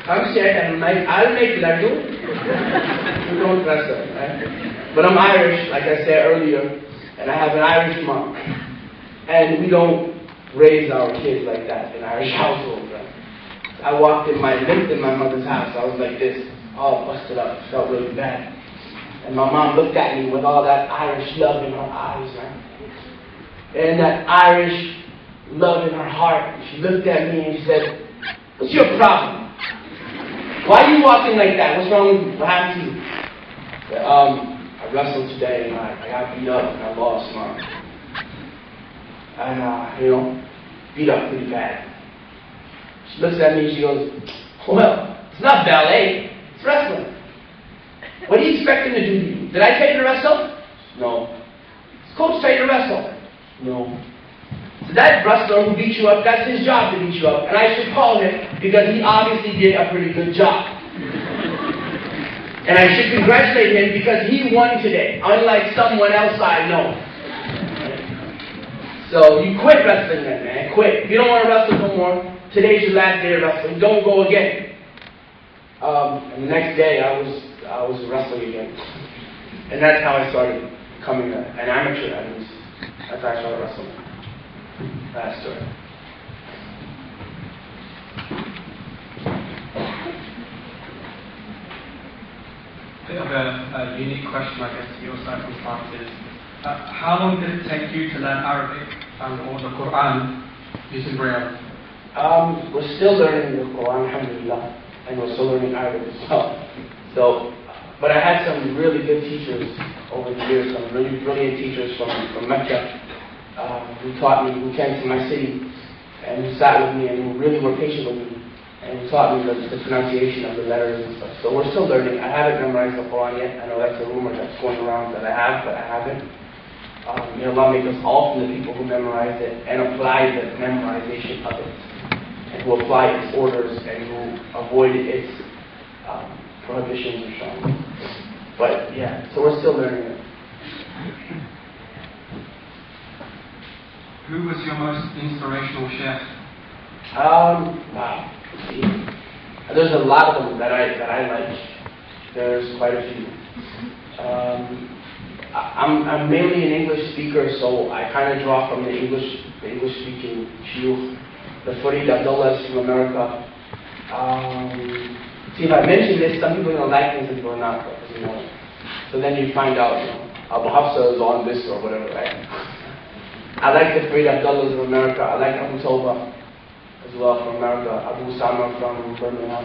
I'm scared and I'll make laddu. You don't wrestle, right? But I'm Irish, like I said earlier, and I have an Irish mom. And we don't raise our kids like that in Irish household, right? I lived in my mother's house. I was like this, all busted up, felt really bad. And my mom looked at me with all that Irish love in her eyes, right? And that Irish love in her heart. She looked at me and she said, "What's your problem? Why are you walking like that? What's wrong with you? What happened to you?" I said, I wrestled today and I got beat up and I lost, Mom. And, beat up pretty bad. She looks at me and she goes, "Well, it's not ballet, it's wrestling. What do you expect him to do to you? Did I tell you to wrestle? No. Does Coach tell you to wrestle? No. So that wrestler who beat you up, that's his job to beat you up. And I should call him because he obviously did a pretty good job. And I should congratulate him because he won today, unlike someone else I know." So you quit wrestling then, man. Quit. If you don't want to wrestle no more, today's your last day of wrestling. Don't go again. And the next day I was wrestling again. And that's how I started becoming an amateur, at least. That's how I started wrestling. That's story. Bit of a unique question, I guess, to your circumstances. How long did it take you to learn Arabic or the Quran using Braille? We're still learning the Quran, alhamdulillah, and we're still learning Arabic as well. But I had some really good teachers over the years, some really brilliant teachers from Mecca, who taught me, who came to my city, and who sat with me and who really were patient with me, and who taught me the pronunciation of the letters and stuff. So we're still learning. I haven't memorized the Quran yet. I know that's a rumor that's going around that I have, but I haven't. May Allah make us all from the people who memorize it and apply the memorization of it, and who apply its orders and who avoid its prohibitions and so on. But yeah, so we're still learning it. Who was your most inspirational chef? Wow. See, there's a lot of them that I like. There's quite a few. I'm mainly an English speaker, so I kind of draw from the English speaking shuyukh. The Farid Abdullahs from America. See, if I mention this, some people don't like things and are not, So then you find out, Abu Hafsa is on this or whatever, right? I like the Farid Abdullahs of America. I like Abu Tawbah as well from America. Abu Sama from Birmingham.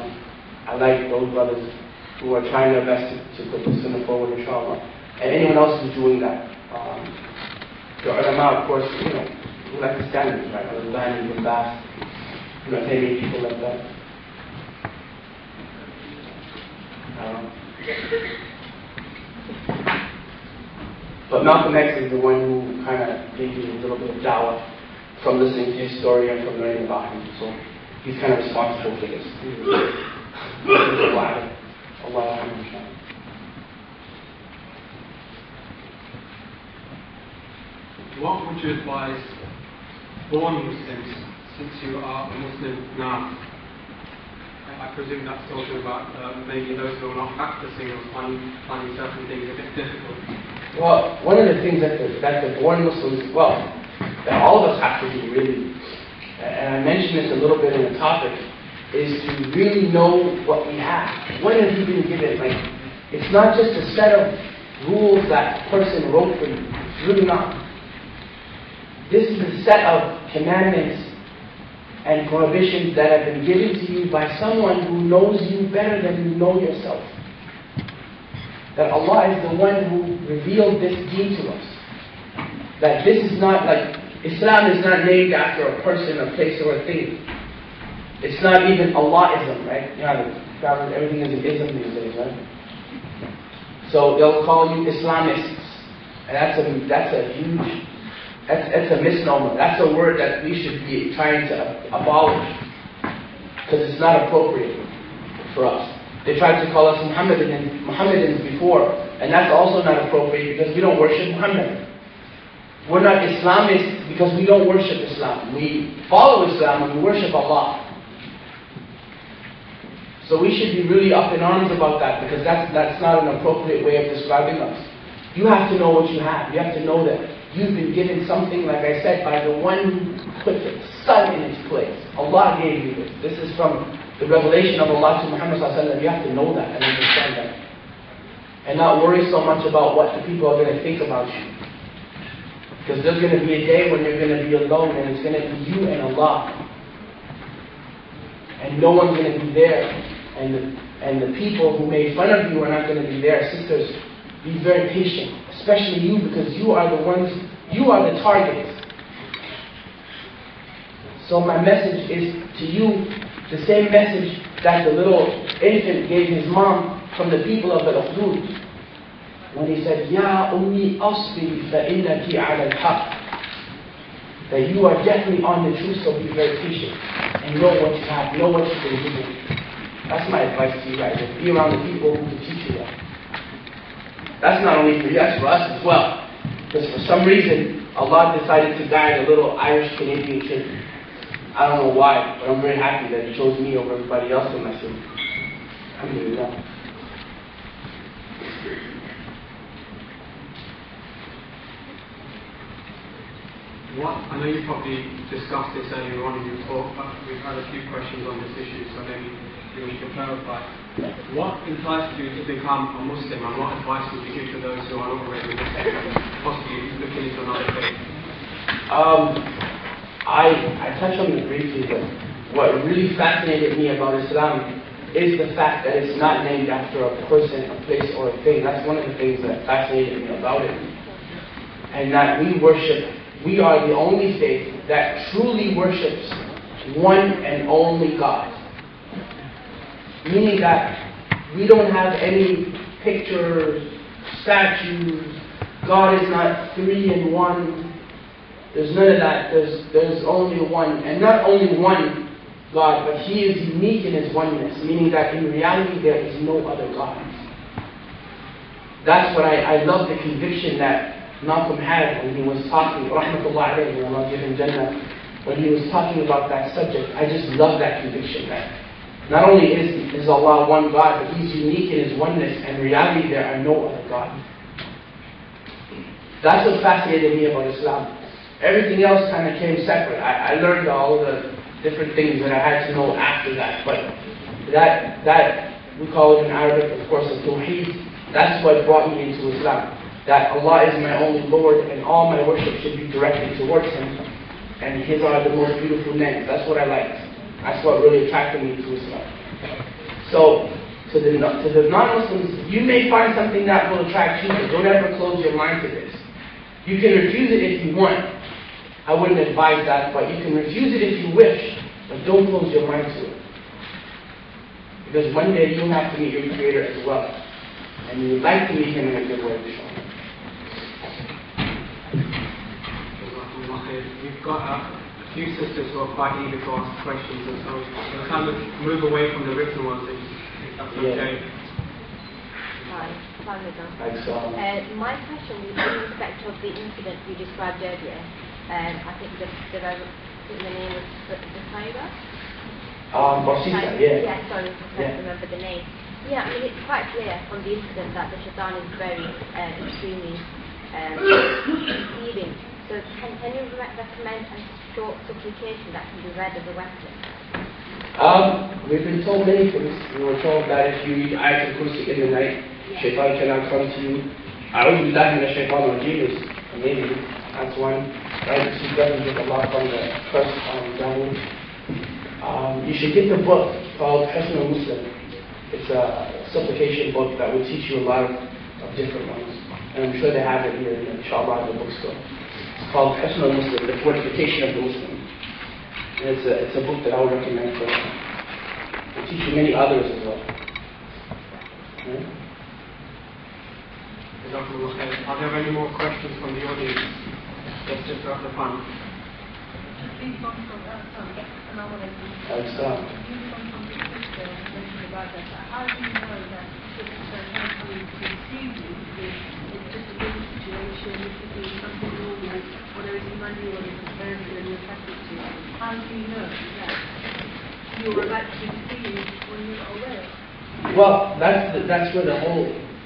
I like those brothers who are trying their best to put the sunnah forward, inshallah. And anyone else who's doing that. The ulama, of course, we like the standards, right? Al-Albani, Ibn Baz, Taymiyyah, people like that. But Malcolm X is the one who kind of gave me a little bit of dawah from listening to his story and from learning about him. So he's kind of responsible for this. Allah. What would you advise born Muslims, since you are a Muslim now? I presume that's talking about maybe those who are not practicing or finding certain things a bit difficult. Well, one of the things that the born Muslims, that all of us have to do really, and I mentioned this a little bit in the topic, is to really know what we have. What have you been given? It's not just a set of rules that person wrote for you. It's really not. This is a set of commandments and prohibitions that have been given to you by someone who knows you better than you know yourself. That Allah is the one who revealed this deen to us. That this is not Islam is not named after a person, a place, or a thing. It's not even Allahism, right? Everything is an ism these days, right? So they'll call you Islamists. And that's a huge... That's a misnomer. That's a word that we should be trying to abolish, because it's not appropriate for us. They tried to call us Muhammadans before, and that's also not appropriate because we don't worship Muhammad. We're not Islamists because we don't worship Islam. We follow Islam and we worship Allah. So we should be really up in arms about that, because that's not an appropriate way of describing us. You have to know what you have. You have to know that you've been given something, like I said, by the one who put the sun in its place. Allah gave you this. This is from the revelation of Allah to Muhammad ﷺ. You have to know that and understand that. And not worry so much about what the people are going to think about you. Because there's going to be a day when you're going to be alone, and it's going to be you and Allah. And no one's going to be there. And the people who made fun of you are not going to be there. Sisters, be very patient. Especially you, because you are the ones, you are the target. So my message is to you, the same message that the little infant gave his mom from the people of al-Ukhdud. When he said, Ya ummi asbiri fa innaki ala al-haq. That you are definitely on the truth, so be very patient. And know what you have, know what you can do. That's my advice to you guys. Be around the people who can teach you that. That's not only for you, that's for us as well. Because for some reason, Allah decided to guide a little Irish Canadian kid. I don't know why, but I'm very happy that He chose me over everybody else in my city. Alhamdulillah. I know you probably discussed this earlier on in your talk, but we've had a few questions on this issue, so maybe we can clarify. What enticed you to become a Muslim, and what advice would you give to those who are not already Muslim and possibly looking into another faith? I touched on it briefly, but what really fascinated me about Islam is the fact that it's not named after a person, a place, or a thing. That's one of the things that fascinated me about it. And that we are the only faith that truly worships one and only God. Meaning that we don't have any pictures, statues, God is not three in one. There's none of that. There's only one. And not only one God, but He is unique in His oneness. Meaning that in reality there is no other God. That's what I love, the conviction that Malcolm had when he was talking, rahmatullah alayhi, Allah give him Jannah, when he was talking about that subject. I just love that conviction that not only is Allah one God, but He's unique in His oneness, and in reality there are no other gods. That's what fascinated me about Islam. Everything else kind of came separate. I learned all the different things that I had to know after that, but that we call it in Arabic, of course, al-Tawheed. That's what brought me into Islam. That Allah is my only Lord, and all my worship should be directed towards Him, and His are the most beautiful names. That's what I liked. That's what really attracted me to Islam. So, to the non-Muslims, you may find something that will attract you, but don't ever close your mind to this. You can refuse it if you want. I wouldn't advise that, but you can refuse it if you wish, but don't close your mind to it. Because one day you'll have to meet your Creator as well, and you would like to meet Him in a good way, inshallah. We've got a few sisters who are quite eager to ask questions, and so we'll kind of move away from the written ones, if that's okay. Hi, Thanks, my question is in respect of the incident you described earlier. I think the name was Bukhayra? Barsisa, yeah. Yeah, sorry, I can't remember the name. Yeah, I mean, it's quite clear from the incident that the shaitan is very extremely deceiving. So can you recommend a short supplication that can be read as a weapon? We've been told many things. We were told that if you read Ayatul Kursi in the night, shaitan cannot come to you. A'udhu billahi minash shaitan rajim is amazing. That's one. Right? You see refuge with Allah from the curse downwards. You should get the book called Hafsa Abdul Malik. It's a supplication book that will teach you a lot of different ones. And I'm sure they have it here, inshallah, in the bookstore. It's called Hafsa Abdul Malik, the fortification of the Muslim. And it's a book that I would recommend for you. It will teach you many others as well. Yeah? Are there any more questions from the audience? Let's just go up the front. How do you know that it's actually deceived you? It's just a good situation, it's doing something normal, or there is money or it's prosperity and you're attracted to. How do you know that you're about to be deceived when you're not aware? Well, that's where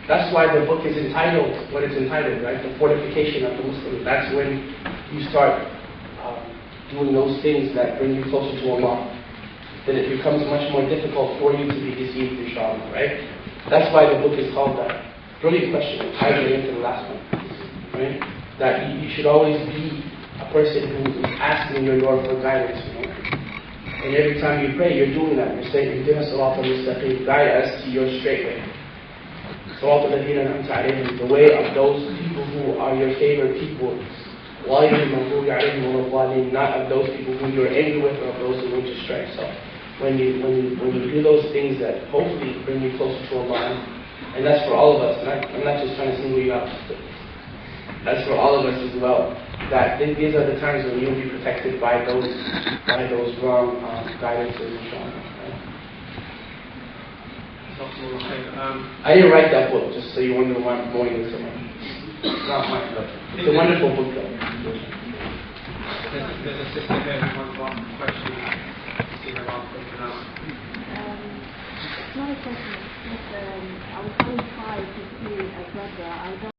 that's why the book is entitled what it's entitled, right? The fortification of the Muslim. That's when you start doing those things that bring you closer to Allah. Then it becomes much more difficult for you to be deceived, inshallah, right? That's why the book is called that. Brilliant question. It ties it into the last one, right? That you should always be a person who is asking your Lord for guidance, you know? And every time you pray, you're doing that. You're saying, guide us to your straight way. The way of those people who are your favorite people. Not of those people who you're angry with or of those who went astray. So when you do those things that hopefully bring you closer to Allah, and that's for all of us, and I'm not just trying to single you out, that's for all of us as well, that these are the times when you'll be protected by those wrong guidances, inshallah. I didn't write that book, just so you wonder why I'm going into it. It's not mine, but it's a wonderful book, though. There's a sister here who wants to ask a question. See her answer for now. It's not a question. I was going to try to see a brother. I don't